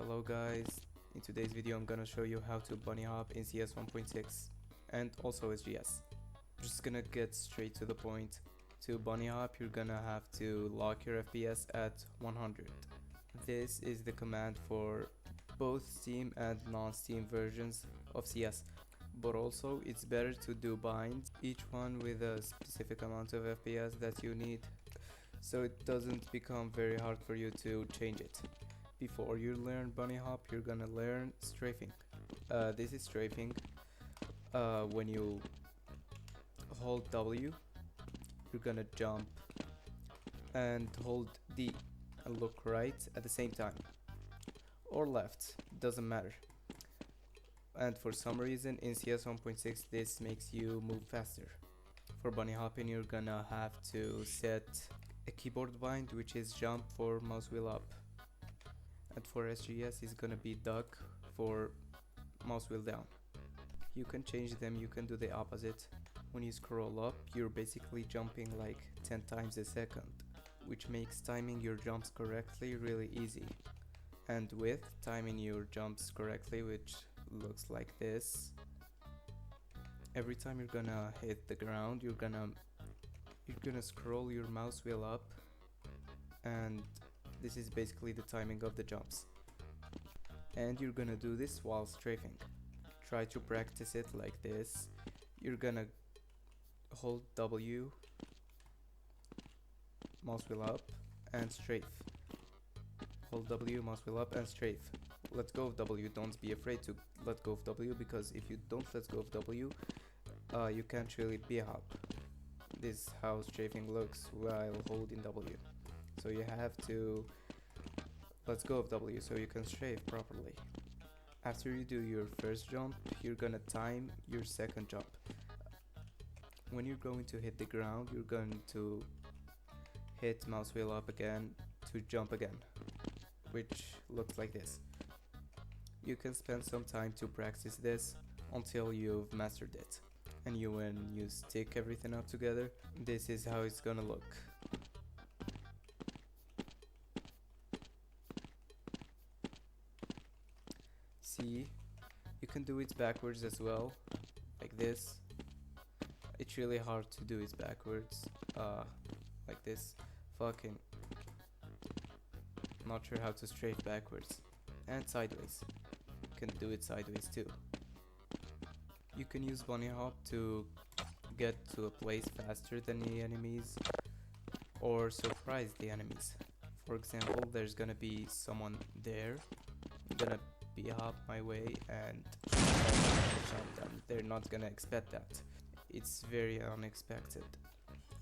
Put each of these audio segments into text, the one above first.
Hello guys, in today's video I'm gonna show you how to bunny hop in CS 1.6 and also SGS. Just gonna get straight to the point. To bunny hop you're gonna have to lock your FPS at 100. This is the command for both Steam and non-Steam versions of CS, but also it's better to do binds, each one with a specific amount of FPS that you need, so it doesn't become very hard for you to change it. Before you learn bunny hop, you're gonna learn strafing. This is strafing. When you hold W, you're gonna jump and hold D and look right at the same time, or left, doesn't matter. And for some reason in CS 1.6 this makes you move faster. For bunny hopping you're gonna have to set a keyboard bind, which is jump for mouse wheel up, and for SGS is gonna be duck for mouse wheel down. You can change them, you can do the opposite. When you scroll up you're basically jumping like 10 times a second, which makes timing your jumps correctly really easy. And with timing your jumps correctly, which looks like this, every time you're gonna hit the ground you're gonna scroll your mouse wheel up, and this is basically the timing of the jumps. And you're gonna do this while strafing. Try to practice it like this. You're gonna hold W, mouse wheel up, and strafe. Hold W, mouse wheel up, and strafe. Let go of W. Don't be afraid to let go of W, because if you don't let go of W, you can't really B-hop. This is how strafing looks while holding W. So you have to let go of W so you can strafe properly. After you do your first jump, you're gonna time your second jump. When you're going to hit the ground, you're going to hit mouse wheel up again to jump again, which looks like this. You can spend some time to practice this until you've mastered it. And when you stick everything up together, this is how it's gonna look. See, you can do it backwards as well, like this. It's really hard to do it backwards, like this. Fucking not sure how to strafe backwards. And sideways, you can do it sideways too. You can use bunny hop to get to a place faster than the enemies, or surprise the enemies. For example, there's gonna be someone there, I'm gonna B-hop my way and shot them. They're not gonna expect that. It's very unexpected.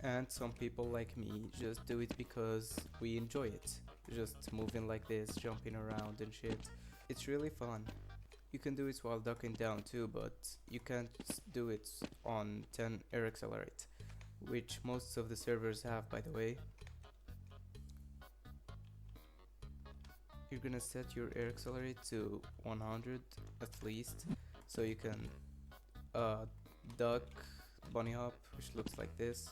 And some people like me just do it because we enjoy it. Just moving like this, jumping around and shit. It's really fun. You can do it while ducking down too, but you can't do it on 10 air accelerate, which most of the servers have, by the way. You're gonna set your air accelerate to 100 at least, so you can duck, bunny hop, which looks like this.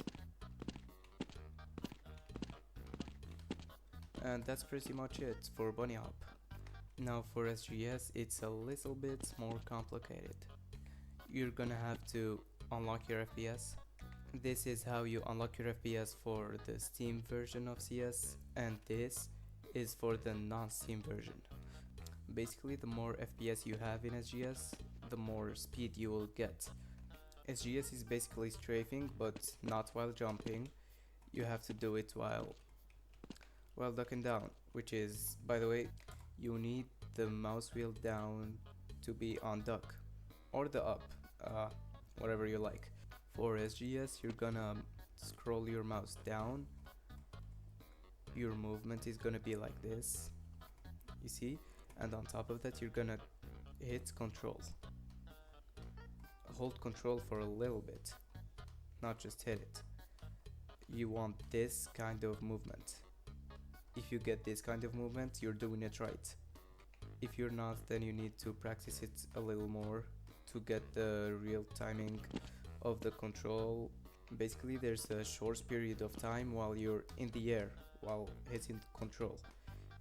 And that's pretty much it for bunny hop. Now for SGS it's a little bit more complicated. You're gonna have to unlock your FPS. This is how you unlock your FPS for the Steam version of CS, and this is for the non-Steam version. Basically, the more FPS you have in SGS, the more speed you will get. SGS is basically strafing, but not while jumping. You have to do it while ducking down, which is, by the way, you need the mouse wheel down to be on duck, or the up, whatever you like. For SGS you're gonna scroll your mouse down. Your movement is gonna be like this, you see, and on top of that you're gonna hit control. Hold control for a little bit, not just hit it. You want this kind of movement. If you get this kind of movement, you're doing it right. If you're not, then you need to practice it a little more to get the real timing of the control. Basically, there's a short period of time while you're in the air while hitting control.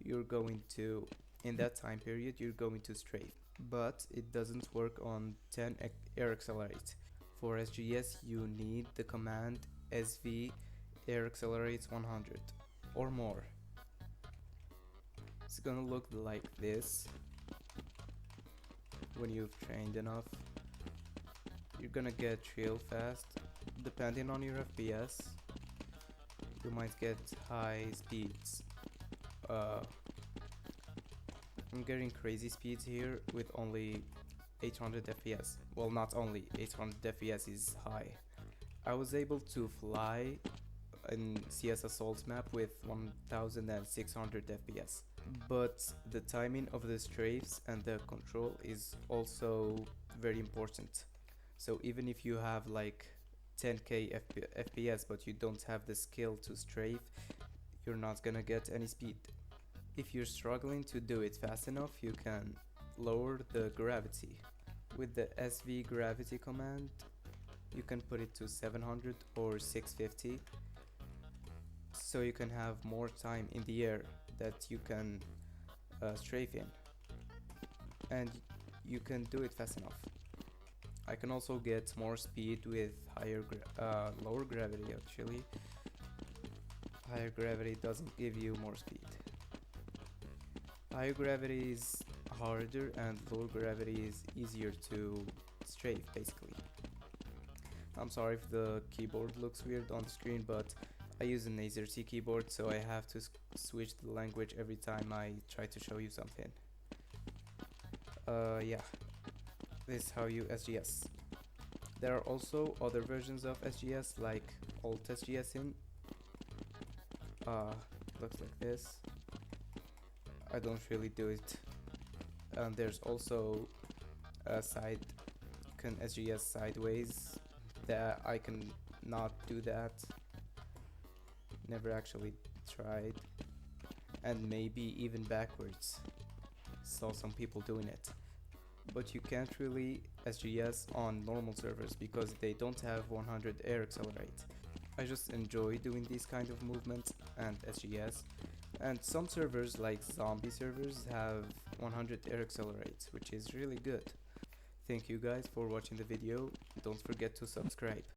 You're going to In that time period you're going to strafe, but it doesn't work on 10 air accelerate. For SGS you need the command SV air accelerates 100 or more. It's gonna look like this. When you've trained enough, you're gonna get real fast. Depending on your FPS, you might get high speeds. I'm getting crazy speeds here with only 800 FPS. Well, not only 800 FPS is high. I was able to fly in CS Assault map with 1600 FPS. But the timing of the strafes and the control is also very important. So even if you have like 10k FPS but you don't have the skill to strafe, you're not gonna get any speed. If you're struggling to do it fast enough, you can lower the gravity. With the SV gravity command, you can put it to 700 or 650, so you can have more time in the air that you can strafe in, and you can do it fast enough. I can also get more speed with lower gravity actually. Higher gravity doesn't give you more speed. Higher gravity is harder and lower gravity is easier to strafe basically. I'm sorry if the keyboard looks weird on the screen, but I use an AZERTY keyboard, so I have to switch the language every time I try to show you something. Yeah, this is how you SGS. There are also other versions of SGS like Alt SGS in. Looks like this. I don't really do it. And there's also a side, you can SGS sideways. That I can not do that. Never actually tried. And maybe even backwards. Saw some people doing it. But you can't really SGS on normal servers because they don't have 100 air accelerate. I just enjoy doing these kind of movements and SGS. And some servers like zombie servers have 100 air accelerates, which is really good. Thank you guys for watching the video. Don't forget to subscribe.